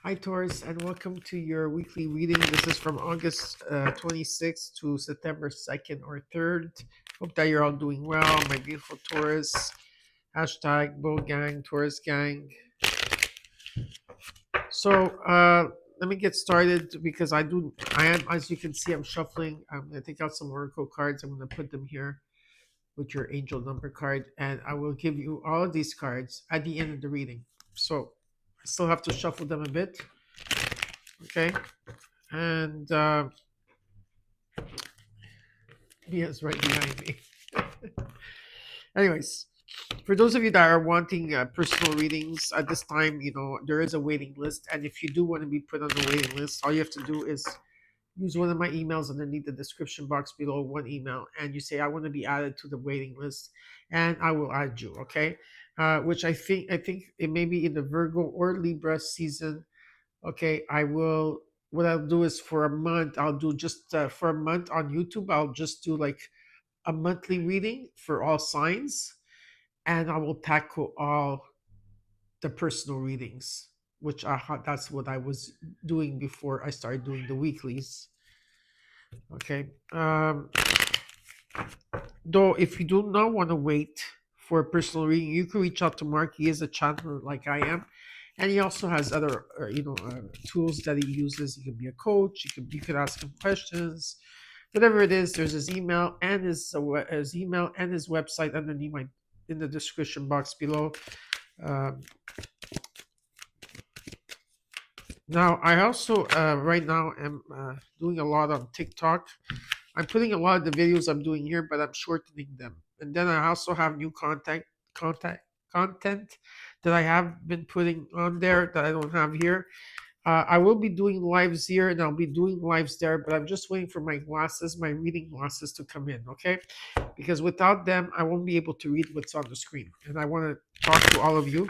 Hi, Taurus, and welcome to your weekly reading. This is from August 26th to September 2nd or 3rd. Hope that you're all doing well, my beautiful Taurus. Hashtag Bull Gang, Taurus Gang. So let me get started because I am, as you can see, I'm shuffling. I'm going to take out some oracle cards. I'm going to put them here with your angel number card, and I will give you all of these cards at the end of the reading. So I still have to shuffle them a bit. Okay. And he is right behind me. Anyways, for those of you that are wanting personal readings at this time, there is a waiting list. And if you do want to be put on the waiting list, all you have to do is use one of my emails underneath the description box below, one email, and you say, I want to be added to the waiting list, and I will add you, okay? Which I think it may be in the Virgo or Libra season. Okay, I will. What I'll do is for a month, I'll do just for a month on YouTube. I'll just do like a monthly reading for all signs, and I will tackle all the personal readings, which that's what I was doing before I started doing the weeklies. Okay. Though, if you do not want to wait for a personal reading, you can reach out to Mark. He is a channeler like I am, and he also has other, tools that he uses. He can be a coach. You could ask him questions, whatever it is. There's his email and his email and his website underneath my in the description box below. Um, Now, I also right now am doing a lot on TikTok. I'm putting a lot of the videos I'm doing here, but I'm shortening them. And then I also have new contact content that I have been putting on there that I don't have here. I will be doing lives here and I'll be doing lives there, but I'm just waiting for my glasses, my reading glasses to come in, okay? Because without them, I won't be able to read what's on the screen. And I want to talk to all of you.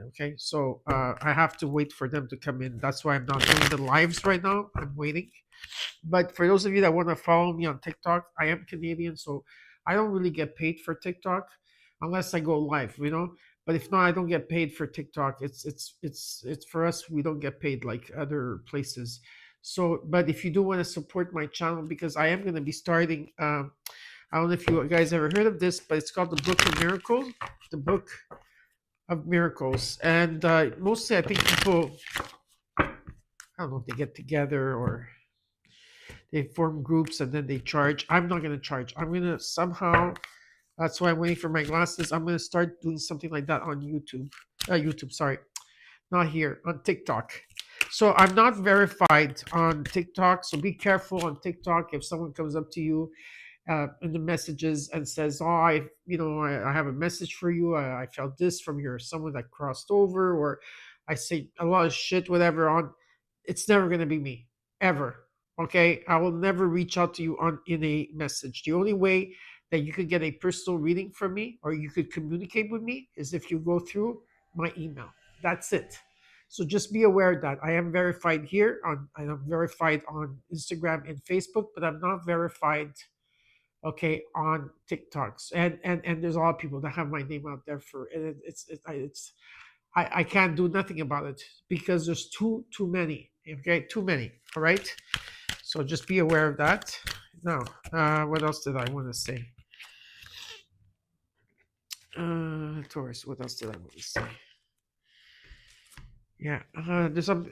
Okay, so I have to wait for them to come in. That's why I'm not doing the lives right now. I'm waiting. But for those of you that want to follow me on TikTok, I am Canadian, so I don't really get paid for TikTok unless I go live. But if not, I don't get paid for TikTok. It's for us. We don't get paid like other places. So, but if you do want to support my channel, because I am going to be starting. I don't know if you guys ever heard of this, but it's called the Book of Miracles. The Book of Miracles, and mostly I think people. I don't know if they get together or they form groups and then they charge. I'm not going to charge. I'm going to somehow, that's why I'm waiting for my glasses. I'm going to start doing something like that on YouTube. Sorry, not here, on TikTok. So I'm not verified on TikTok. So be careful on TikTok if someone comes up to you in the messages and says, "Oh, I have a message for you. I felt this from your someone that crossed over," or I say a lot of shit, whatever. It's never gonna be me ever. Okay, I will never reach out to you on in a message. The only way that you could get a personal reading from me or you could communicate with me is if you go through my email. That's it. So just be aware that I am verified here I am verified on Instagram and Facebook, but I'm not verified, okay, on TikToks. And there's a lot of people that have my name out there for and it's I can't do nothing about it because there's too many. Okay, too many. All right. So just be aware of that. Now, what else did I want to say? Taurus, what else did I want to say? Yeah, there's some.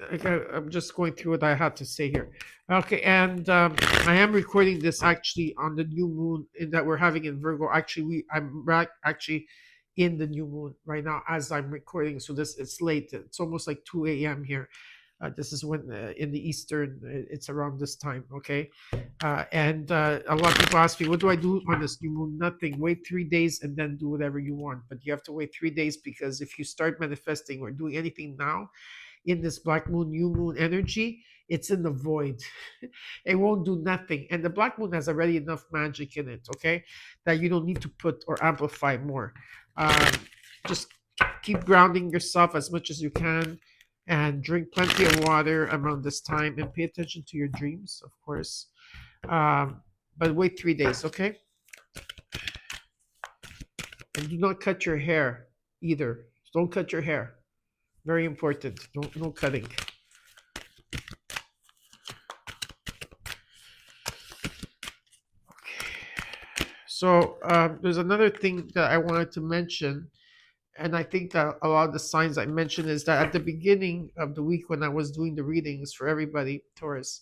I'm just going through what I had to say here. Okay, and I am recording this actually on the new moon that we're having in Virgo. Actually, actually in the new moon right now as I'm recording. So this it's late. It's almost like 2 a.m. here. This is when in the Eastern, it's around this time. Okay, and a lot of people ask me, what do I do on this new moon? Nothing. Wait 3 days and then do whatever you want. But you have to wait 3 days because if you start manifesting or doing anything now in this black moon, new moon energy, it's in the void. It won't do nothing. And the black moon has already enough magic in it, okay, that you don't need to put or amplify more. Just keep grounding yourself as much as you can and drink plenty of water around this time and pay attention to your dreams, of course. But wait 3 days, okay? And do not cut your hair either. Don't cut your hair. Very important. No cutting. So there's another thing that I wanted to mention, and I think that a lot of the signs I mentioned is that at the beginning of the week when I was doing the readings for everybody, Taurus,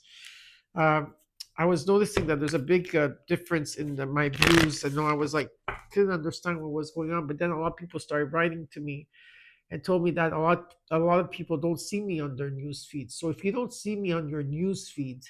um, I was noticing that there's a big difference in my views. And I was like, couldn't understand what was going on. But then a lot of people started writing to me and told me that a lot of people don't see me on their news feed. So if you don't see me on your news feed,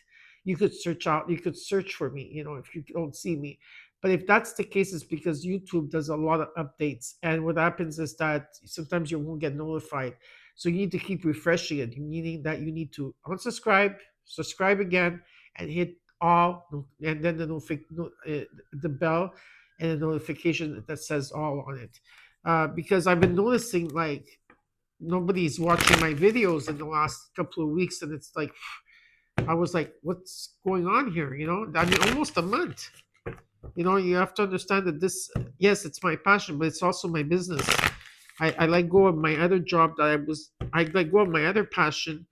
you could search for me, if you don't see me. But if that's the case, it's because YouTube does a lot of updates. And what happens is that sometimes you won't get notified. So you need to keep refreshing it, meaning that you need to unsubscribe, subscribe again, and hit all, and then the bell and the notification that says all on it. Because I've been noticing like nobody's watching my videos in the last couple of weeks, and it's like I was like, what's going on here? I mean, almost a month. You have to understand that this, yes, it's my passion, but it's also my business. I let go of my other job I let go of my other passion.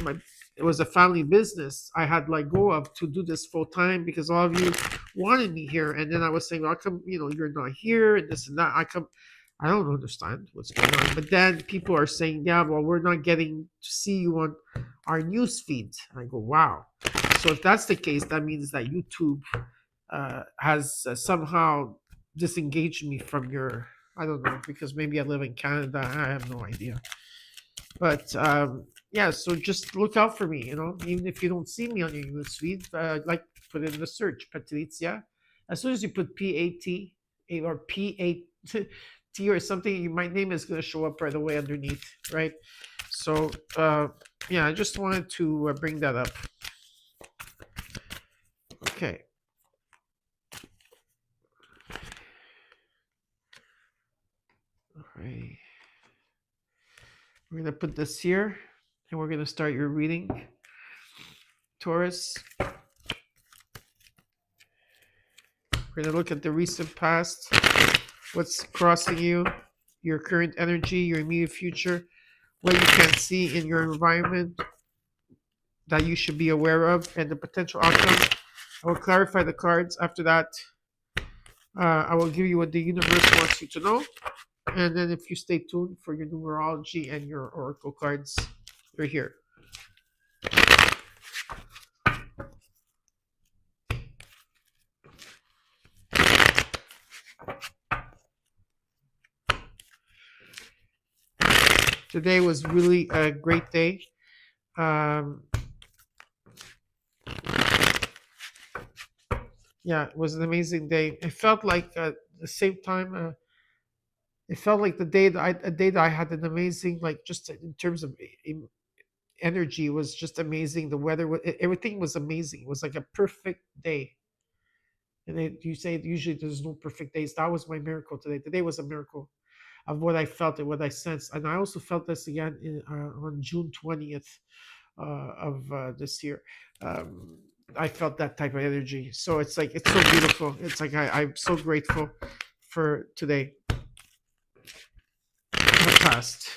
My It was a family business. I had let go of to do this full time because all of you wanted me here, and then I was saying, well, how come you're not here and this and that? I don't understand what's going on. But then people are saying, yeah, well, we're not getting to see you on our news feed. And I go, wow. So if that's the case, that means that YouTube has somehow disengaged me from your, I don't know, because maybe I live in Canada. I have no idea. But yeah, so just look out for me, even if you don't see me on your news feed, like put it in the search, Patrizia. As soon as you put PAT or PAT or something, my name is going to show up right away underneath, right? So yeah, I just wanted to bring that up. Okay. All right. We're going to put this here, and we're going to start your reading, Taurus. We're going to look at the recent past, what's crossing you, your current energy, your immediate future, what you can see in your environment that you should be aware of, and the potential outcome. I will clarify the cards. After that, I will give you what the universe wants you to know. And then if you stay tuned for your numerology and your oracle cards, you're here. Today was really a great day. Yeah, it was an amazing day. It felt like at the same time, it felt like a day that I had an amazing, like just in terms of energy, was just amazing. The weather, everything was amazing. It was like a perfect day. And you say usually there's no perfect days. That was my miracle today. Today was a miracle of what I felt and what I sensed. And I also felt this again on June 20th of this year. Um, I felt that type of energy. So it's like, it's so beautiful. It's like I'm so grateful for today. The past.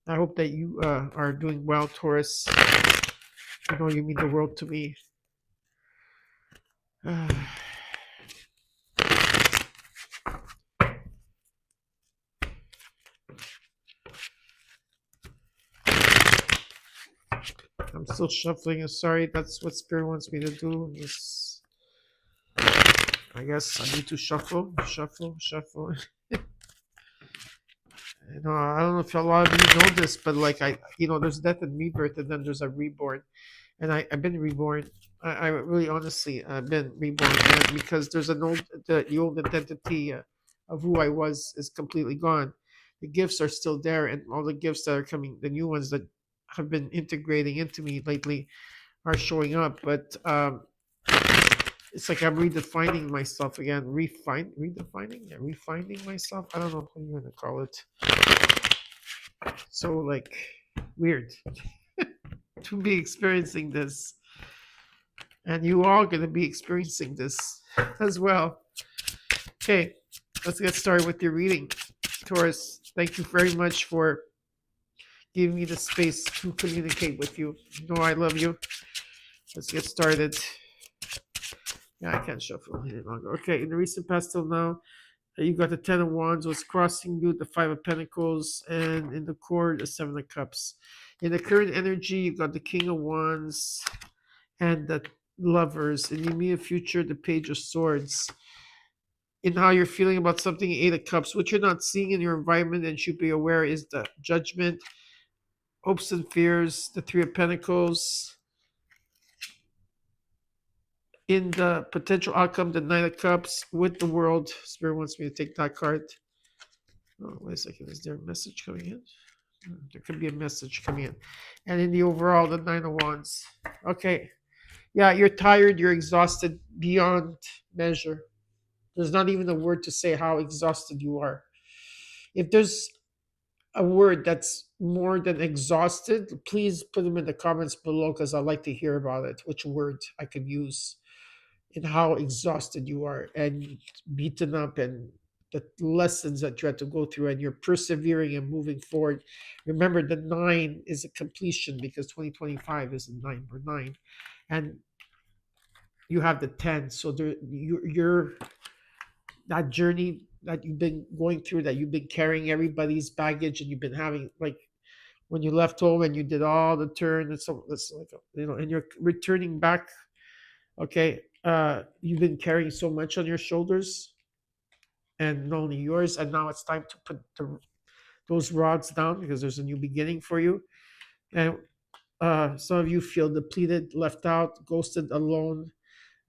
I hope that you are doing well, Taurus. I know you mean the world to me. I'm still shuffling. Sorry, that's what Spirit wants me to do. I guess I need to shuffle. I don't know if a lot of you know this, but like there's death and rebirth, and then there's a reborn, and I've been reborn. I really honestly been reborn, and because there's the old identity of who I was is completely gone. The gifts are still there, and all the gifts that are coming, the new ones that have been integrating into me lately, are showing up. But it's like I'm redefining myself again, refining myself. I don't know what you want to call it. So like weird to be experiencing this, and you are going to be experiencing this as well. Okay, let's get started with your reading, Taurus. Thank you very much for giving me the space to communicate with you. You know I love you. Let's get started. Yeah, I can't shuffle any longer. Okay, in the recent past till now, you got the Ten of Wands was crossing you, the Five of Pentacles, and in the core, the Seven of Cups. In the current energy, you got the King of Wands and the Lovers. In the immediate future, the Page of Swords. In how you're feeling about something, Eight of Cups. What you're not seeing in your environment and should be aware is the Judgment, hopes and fears, the Three of Pentacles. In the potential outcome, the Nine of Cups with the World. Spirit wants me to take that card. Oh, wait a second. Is there a message coming in? There could be a message coming in. And in the overall, the Nine of Wands. Okay. Yeah, you're tired. You're exhausted beyond measure. There's not even a word to say how exhausted you are. If there's a word that's more than exhausted, please put them in the comments below because I'd like to hear about it. Which word I could use and how exhausted you are and beaten up and the lessons that you had to go through and you're persevering and moving forward. Remember, the 9 is a completion because 2025 is a 9 or 9. And you have the 10. So there, you're that journey that you've been going through, that you've been carrying everybody's baggage and you've been having, like, when you left home and you did all the turn and so it's like, and you're returning back. Okay, you've been carrying so much on your shoulders, and not only yours, and now it's time to put those rods down because there's a new beginning for you. And some of you feel depleted, left out, ghosted, alone,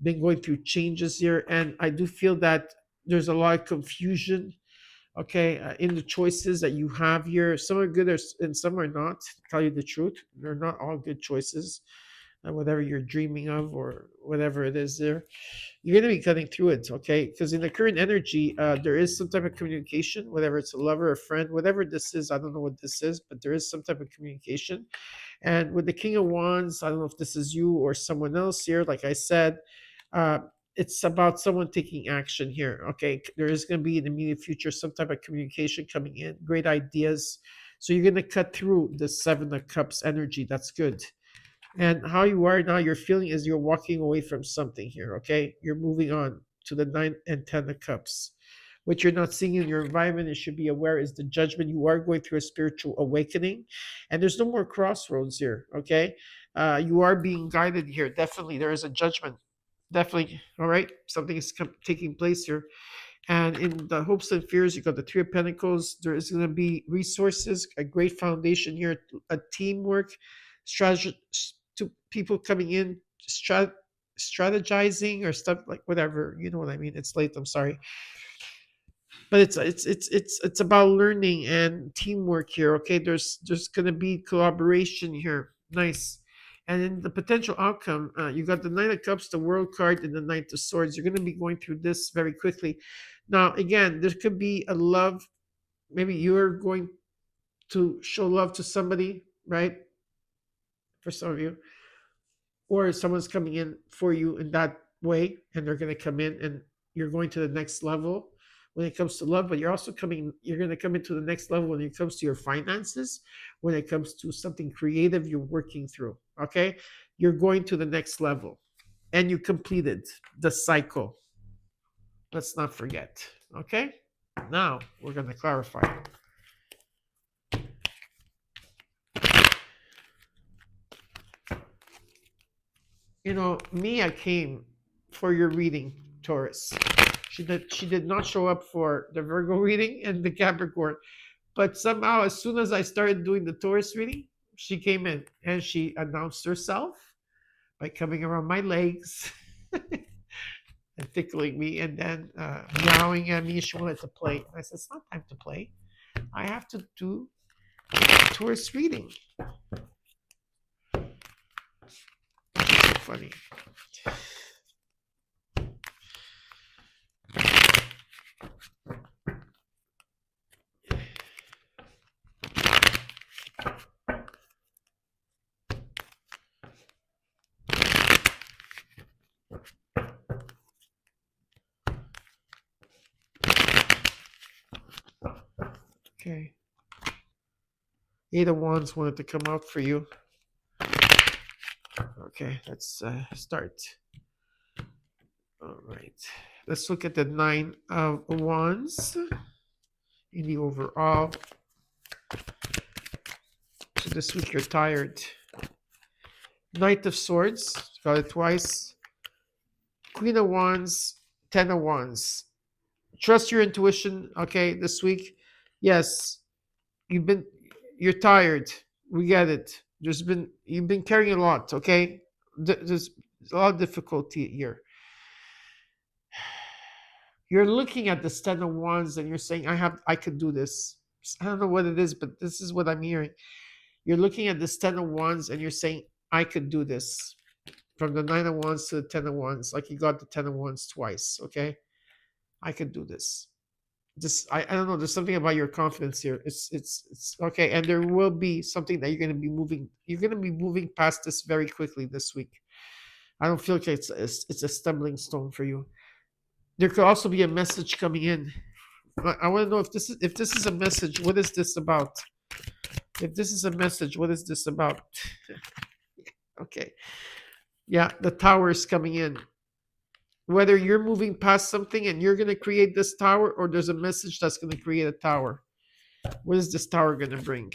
been going through changes here, and I do feel that there's a lot of confusion. Okay, in the choices that you have here, some are good and some are not. To tell you the truth, they're not all good choices. Whatever you're dreaming of or whatever it is there, you're going to be cutting through it. Okay, because in the current energy, there is some type of communication, whether it's a lover, a friend, whatever this is. I don't know what this is, but there is some type of communication. And with the King of Wands, I don't know if this is you or someone else here. Like I said, uh, it's about someone taking action here. Okay, there is going to be in the immediate future some type of communication coming in, great ideas. So you're going to cut through the Seven of Cups energy. That's good. And how you are now, your feeling is you're walking away from something here. Okay, you're moving on to the 9 and 10 of Cups. What you're not seeing in your environment, you should be aware, is the Judgment. You are going through a spiritual awakening, and there's no more crossroads here. Okay, you are being guided here. Definitely, there is a judgment. Definitely, all right. Something is taking place here. And in the hopes and fears, you got the Three of Pentacles. There is going to be resources, a great foundation here, a teamwork, strategy, to people coming in, strategizing or stuff, like whatever. You know what I mean? It's late. I'm sorry, but it's about learning and teamwork here. Okay, there's going to be collaboration here. Nice. And in the potential outcome, you got the Nine of Cups, the World card, and the Knight of Swords. You're going to be going through this very quickly. Now, again, there could be a love. Maybe you're going to show love to somebody, right? For some of you, or someone's coming in for you in that way, and they're going to come in, and you're going to the next level when it comes to love. But you're going to come into the next level when it comes to your finances, when it comes to something creative you're working through. Okay, you're going to the next level, and you completed the cycle. Let's not forget. Okay, now we're going to clarify. I came for your reading, Taurus. She did not show up for the Virgo reading and the Capricorn, but somehow, as soon as I started doing the Taurus reading, she came in and she announced herself by coming around my legs and tickling me, and then meowing at me. She wanted to play. I said, "It's not time to play. I have to do Taurus reading." So funny. Okay. Eight of Wands wanted to come out for you. Okay, let's start. All right. Let's look at the Nine of Wands in the overall. So this week you're tired. Knight of Swords, got it twice. Queen of Wands, Ten of Wands. Trust your intuition, okay, this week. Yes, you're tired. We get it. You've been carrying a lot, okay? There's a lot of difficulty here. You're looking at the Ten of Wands and you're saying, I could do this. I don't know what it is, but this is what I'm hearing. You're looking at the Ten of Wands and you're saying, I could do this. From the Nine of Wands to the Ten of Wands, like you got the Ten of Wands twice, okay? I could do this. I don't know. There's something about your confidence here. It's okay, and there will be something that you're going to be moving. You're going to be moving past this very quickly this week. I don't feel like it's a stumbling stone for you. There could also be a message coming in. I want to know if this is a message. What is this about? If this is a message, what is this about? Okay, yeah, the tower is coming in. Whether you're moving past something and you're going to create this tower, or there's a message that's going to create a tower. What is this tower going to bring?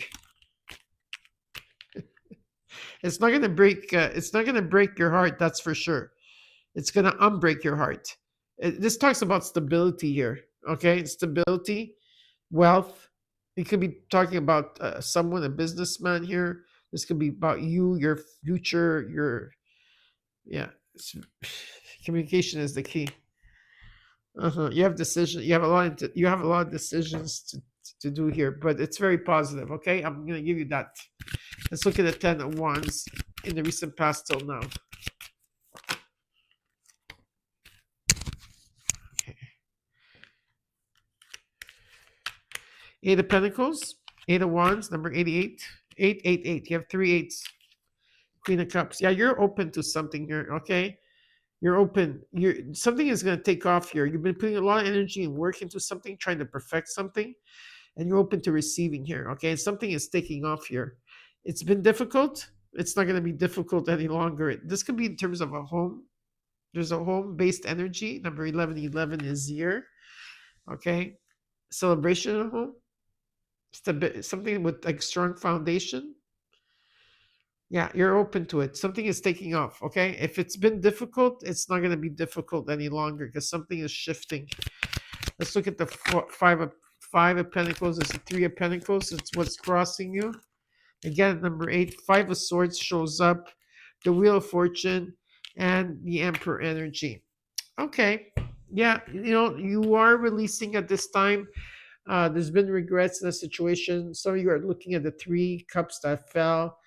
It's not going to break. It's not going to break your heart. That's for sure. It's going to unbreak your heart. This talks about stability here. Okay, stability, wealth. It could be talking about someone, a businessman here. This could be about you, your future, communication is the key. You have decision. You have a lot. You have a lot of decisions to do here, but it's very positive. Okay, I'm gonna give you that. Let's look at the Ten of Wands in the recent past till now. Okay. Eight of Pentacles, Eight of Wands, number 88, 888. You have 3 8s. Queen of Cups. Yeah, you're open to something here. Okay. You're open. Something is going to take off here. You've been putting a lot of energy and work into something, trying to perfect something, and you're open to receiving here. Okay, something is taking off here. It's been difficult. It's not going to be difficult any longer. This could be in terms of a home. There's a home-based energy. Number 1111 is year. Okay, celebration of home. Something with like strong foundation. Yeah, you're open to it. Something is taking off, okay? If it's been difficult, it's not going to be difficult any longer because something is shifting. Let's look at the five of Pentacles. It's the Three of Pentacles. It's what's crossing you. Again, number 8, Five of Swords shows up, the Wheel of Fortune, and the Emperor energy. Okay. Yeah, you are releasing at this time. There's been regrets in the situation. Some of you are looking at the 3 cups that fell,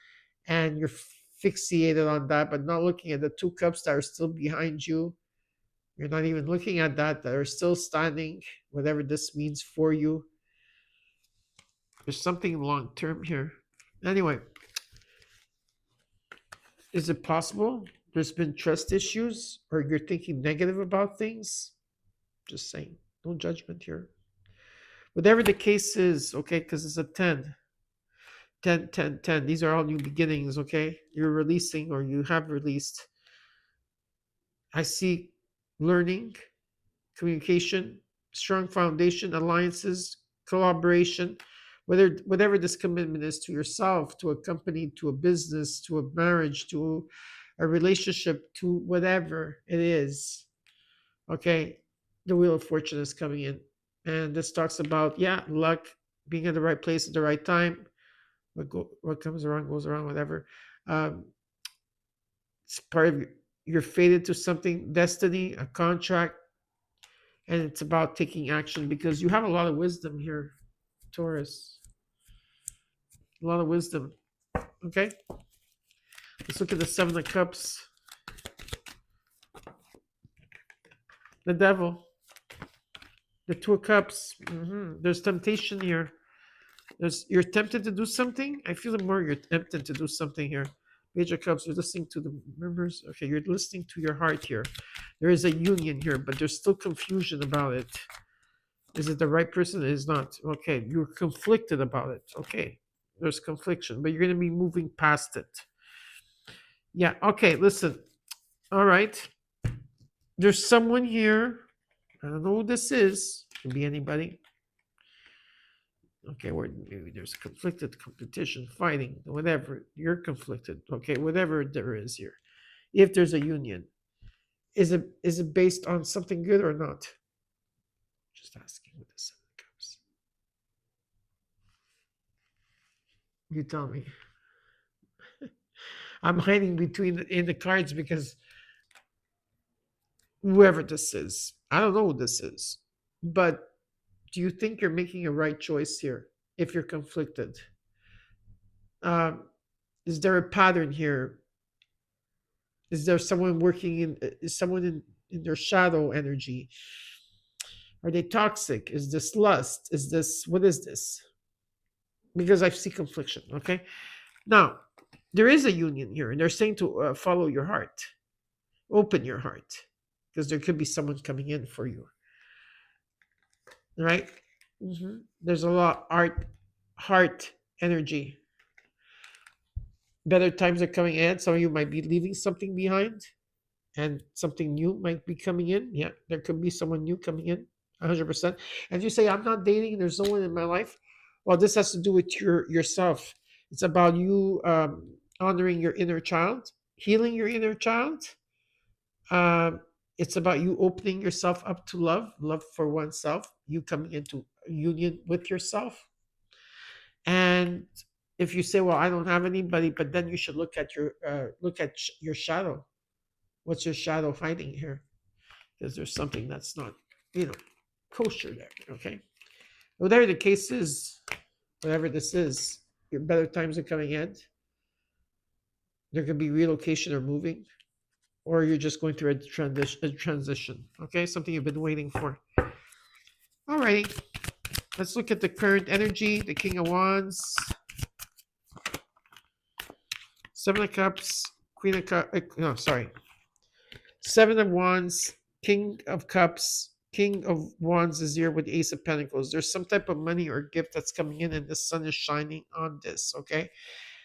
and you're fixated on that, but not looking at the 2 cups that are still behind you. You're not even looking at that are still standing, whatever this means for you. There's something long term here. Anyway, is it possible there's been trust issues, or you're thinking negative about things? Just saying, no judgment here. Whatever the case is, okay, because it's a 10. 10, 10, 10. These are all new beginnings, okay? You're releasing, or you have released. I see learning, communication, strong foundation, alliances, collaboration, whatever this commitment is to yourself, to a company, to a business, to a marriage, to a relationship, to whatever it is. Okay, the Wheel of Fortune is coming in. And this talks about, luck, being at the right place at the right time. What comes around goes around, whatever. It's part of you're fated to something, destiny, a contract, and it's about taking action because you have a lot of wisdom here, Taurus. A lot of wisdom. Okay? Let's look at the Seven of Cups. The Devil. The Two of Cups. There's temptation here. You're tempted to do something. I feel more you're tempted to do something here. Page of Cups, you're listening to the members. Okay, you're listening to your heart here. There is a union here, but there's still confusion about it. Is it the right person? It is not. Okay, you're conflicted about it. Okay, There's confliction, but you're going to be moving past it. Yeah. Okay. Listen. All right. There's someone here. I don't know who this is. Could be anybody. Okay, where there's conflicted competition, fighting, whatever. You're conflicted. Okay, whatever there is here. If there's a union, is it based on something good or not? Just asking with the Seven of Cups. You tell me. I'm hiding between in the cards because whoever this is, I don't know who this is, but do you think you're making a right choice here if you're conflicted? Um, is there a pattern here? Is there someone working in? Is someone in their shadow energy? Are they toxic? Is this lust? Is this what is this? Because I see confliction. Okay, now there is a union here, and they're saying to follow your heart, open your heart, because there could be someone coming in for you. Right? There's a lot heart energy. Better times are coming in. Some of you might be leaving something behind, and something new might be coming in. Yeah, there could be someone new coming in, 100%. And you say, "I'm not dating. There's no one in my life." Well, this has to do with yourself. It's about you honoring your inner child, healing your inner child. Um, it's about you opening yourself up to love for oneself. You coming into union with yourself. And if you say, "Well, I don't have anybody," but then you should look at your shadow. What's your shadow hiding here? Because there's something that's not, you know, kosher there. Okay, whatever the case is, whatever this is, your better times are coming in. There could be relocation or moving, or you're just going through a transition. Okay, something you've been waiting for. All right, let's look at the current energy. The King of Wands, Seven of Cups, Queen of Cups. No, sorry. Seven of Wands, King of Cups, King of Wands is here with Ace of Pentacles. There's some type of money or gift that's coming in, and the sun is shining on this. Okay,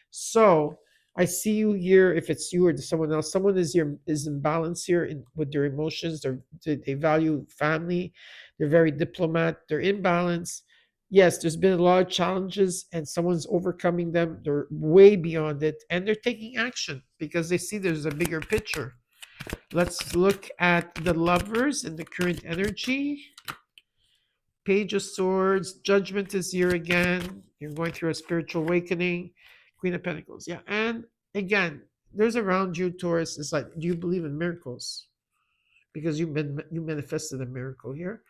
so I see you here. If it's you or someone else, someone is here is in balance here with their emotions. They value family. They're very diplomat. They're in balance. Yes, there's been a lot of challenges, and someone's overcoming them. They're way beyond it, and they're taking action because they see there's a bigger picture. Let's look at the Lovers in the current energy. Page of Swords, Judgment is here again. You're going through a spiritual awakening. Queen of Pentacles, yeah. And again, there's around you, Taurus. It's like, do you believe in miracles? Because you manifested a miracle here,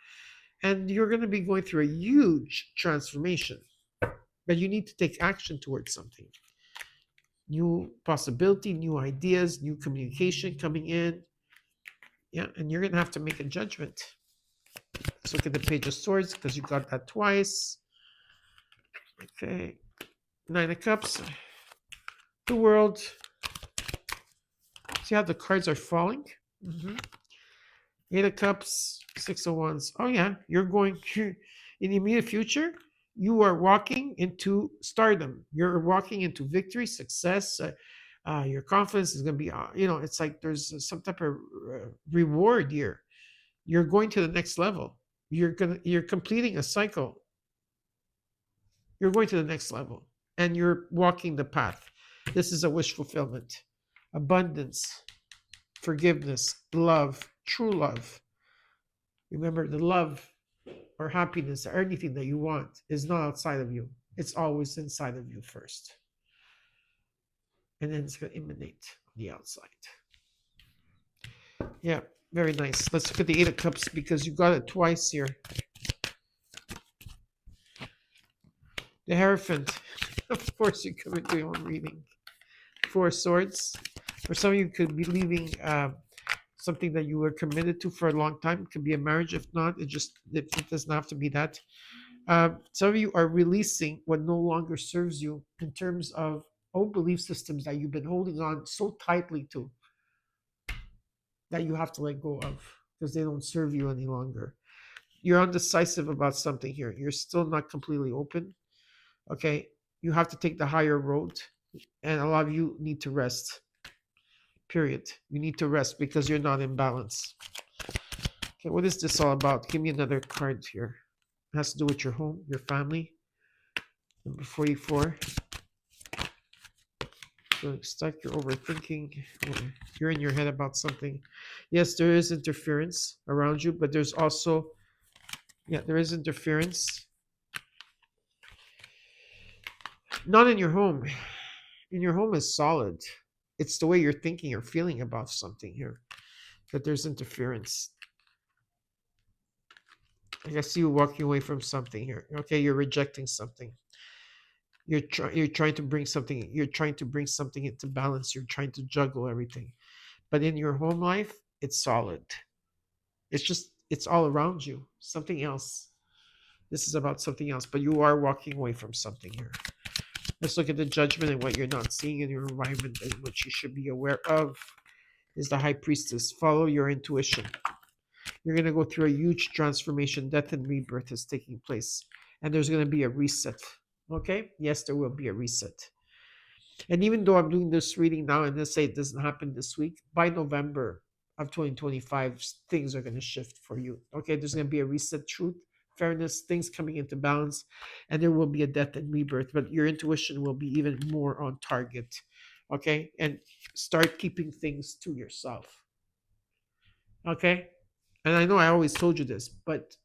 and you're going to be going through a huge transformation. But you need to take action towards something. New possibility, new ideas, new communication coming in. Yeah, and you're going to have to make a judgment. Let's look at the Page of Swords because you got that twice. Okay. Nine of Cups. The World. See how the cards are falling? Eight of Cups. Six of Wands. Oh, yeah. You're going in the immediate future. You are walking into stardom. You're walking into victory, success. Your confidence is going to be, it's like there's some type of reward here. You're going to the next level. You're completing a cycle. You're going to the next level, and you're walking the path. This is a wish fulfillment, abundance, forgiveness, love, true love. Remember, the love or happiness or anything that you want is not outside of you. It's always inside of you first, and then it's going to emanate on the outside. Yeah, very nice. Let's look at the Eight of Cups because you got it twice here. The Hierophant. Of course, you come into your own reading. Four of Swords. For some of you, could be leaving something that you were committed to for a long time. It could be a marriage. If not, it doesn't have to be that. Some of you are releasing what no longer serves you in terms of old belief systems that you've been holding on so tightly to that you have to let go of because they don't serve you any longer. You're undecisive about something here. You're still not completely open. Okay. You have to take the higher road, and a lot of you need to rest. Period. You need to rest because you're not in balance. Okay, what is this all about? Give me another card here. It has to do with your home, your family. Number 44. Feeling stuck, you're overthinking, you're in your head about something. Yes, there is interference around you, but there's also, yeah, there is interference. Not in your home. In your home is solid. It's the way you're thinking or feeling about something here. But there's interference. I see you walking away from something here. Okay, you're rejecting something. You're trying to bring something. You're trying to bring something into balance. You're trying to juggle everything. But in your home life, it's solid. It's all around you. Something else. This is about something else, but you are walking away from something here. Let's look at the judgment and what you're not seeing in your environment and what you should be aware of. Is the High Priestess. Follow your intuition. You're going to go through a huge transformation. Death and rebirth is taking place. And there's going to be a reset. Okay? Yes, there will be a reset. And even though I'm doing this reading now and let's say it doesn't happen this week, by November of 2025, things are going to shift for you. Okay? There's going to be a reset, truth, fairness, things coming into balance, and there will be a death and rebirth, but your intuition will be even more on target. Okay? And start keeping things to yourself. Okay? And I know I always told you this, but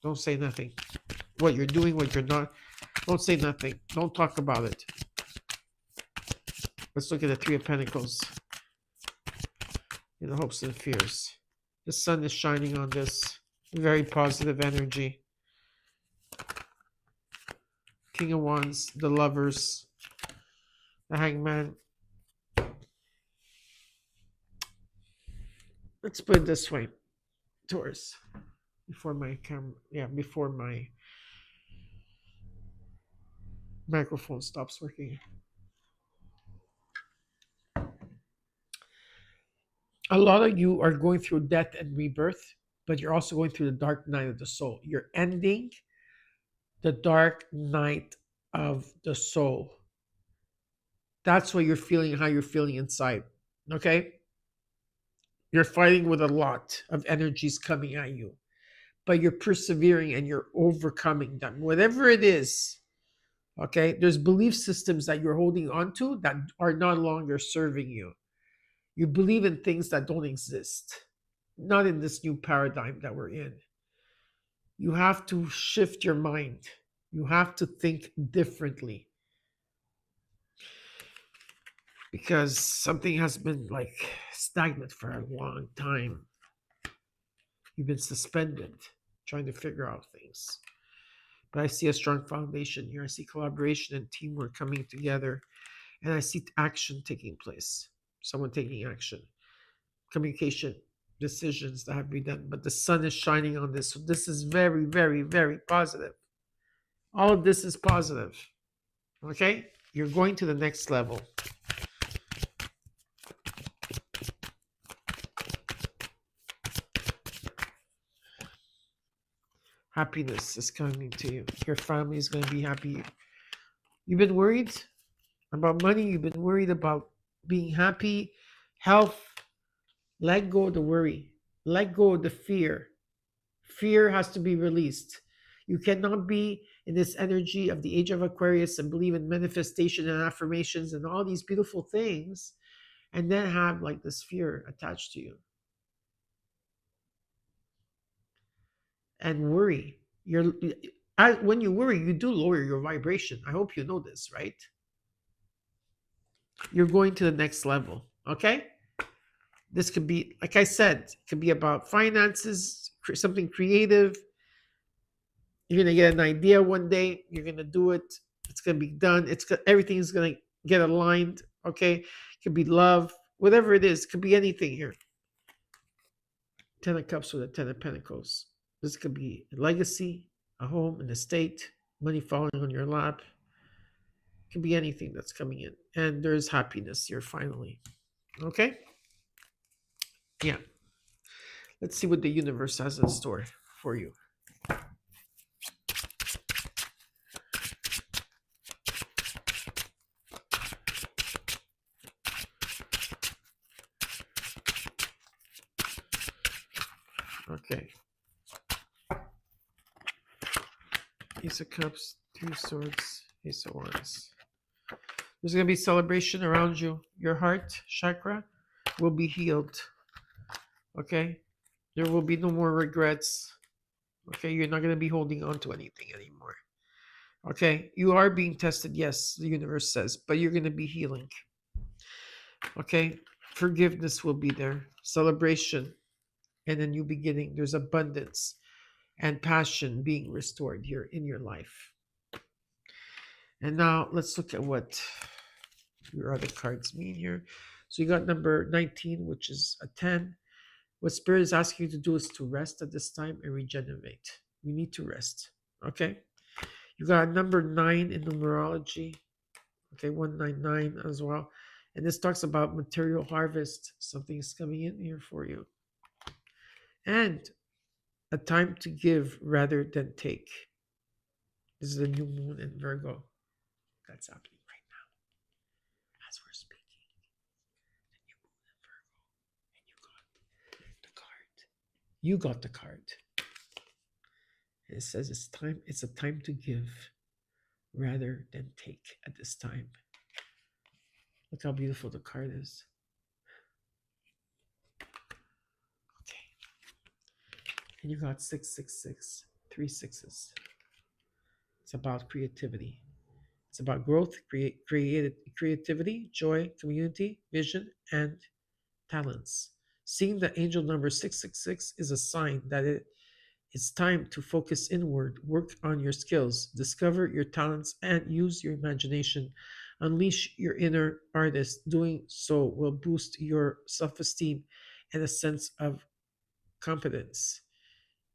don't say nothing. What you're doing, what you're not, don't say nothing. Don't talk about it. Let's look at the Three of Pentacles. In the hopes and fears. The sun is shining on this. Very positive energy. King of Wands, the Lovers, the Hangman. Let's put it this way. Taurus. Before my camera, before my microphone stops working. A lot of you are going through death and rebirth, but you're also going through the dark night of the soul. You're ending the dark night of the soul. That's what you're feeling, how you're feeling inside. Okay? You're fighting with a lot of energies coming at you, but you're persevering and you're overcoming them. Whatever it is, okay? There's belief systems that you're holding on to that are no longer serving you. You believe in things that don't exist, not in this new paradigm that we're in. You have to shift your mind. You have to think differently. Because something has been like stagnant for a long time. You've been suspended, trying to figure out things. But I see a strong foundation here. I see collaboration and teamwork coming together. And I see action taking place. Someone taking action. Communication, decisions that have to be done. But the sun is shining on this. So this is very, very, very positive. All of this is positive. Okay? You're going to the next level. Happiness is coming to you. Your family is going to be happy. You've been worried about money. You've been worried about being happy, health. Let go of the worry. Let go of the fear. Fear has to be released. You cannot be in this energy of the age of Aquarius and believe in manifestation and affirmations and all these beautiful things and then have like this fear attached to you. And worry. When you worry, you do lower your vibration. I hope you know this, right? You're going to the next level, okay? This could be, like I said, it could be about finances, something creative. You're gonna get an idea one day. You're gonna do it. It's gonna be done. Everything's gonna get aligned, okay? It could be love, whatever it is. It could be anything here. 10 of Cups with a 10 of Pentacles. This could be a legacy, a home, an estate, money falling on your lap. It could be anything that's coming in. And there's happiness here finally. Okay? Yeah. Let's see what the universe has in store for you. Okay. Ace of Cups, Three Swords, Ace of Wands. There's going to be celebration around you. Your heart chakra will be healed. Okay? There will be no more regrets. Okay? You're not going to be holding on to anything anymore. Okay? You are being tested, yes, the universe says, but you're going to be healing. Okay? Forgiveness will be there. Celebration and a new beginning. There's abundance and passion being restored here in your life. And now let's look at what your other cards mean here. So you got number 19, which is a 10. What Spirit is asking you to do is to rest at this time and regenerate. You need to rest. Okay? You got number 9 in numerology. Okay, 199 as well. And this talks about material harvest. Something is coming in here for you. And a time to give rather than take. This is the new moon in Virgo. That's happening right now as we're speaking. The new moon in Virgo. And you got the card. You got the card. And it says it's a time to give rather than take at this time. Look how beautiful the card is. Okay. And you got 666, 3 sixes. It's about creativity. It's about growth, creativity, joy, community, vision, and talents. Seeing the angel number 666 is a sign that it's time to focus inward, work on your skills, discover your talents, and use your imagination. Unleash your inner artist. Doing so will boost your self esteem and a sense of competence.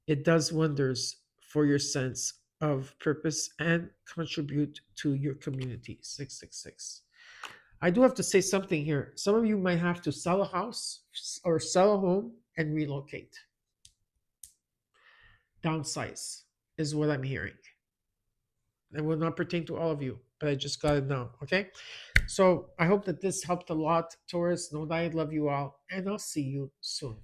It does wonders for your sense of purpose and contribute to your community. 666. I do have to say something here. Some of you might have to sell a house or sell a home and relocate. Downsize is what I'm hearing. It will not pertain to all of you, but I just got it now. Okay. So I hope that this helped a lot, Taurus. Know that I love you all, and I'll see you soon.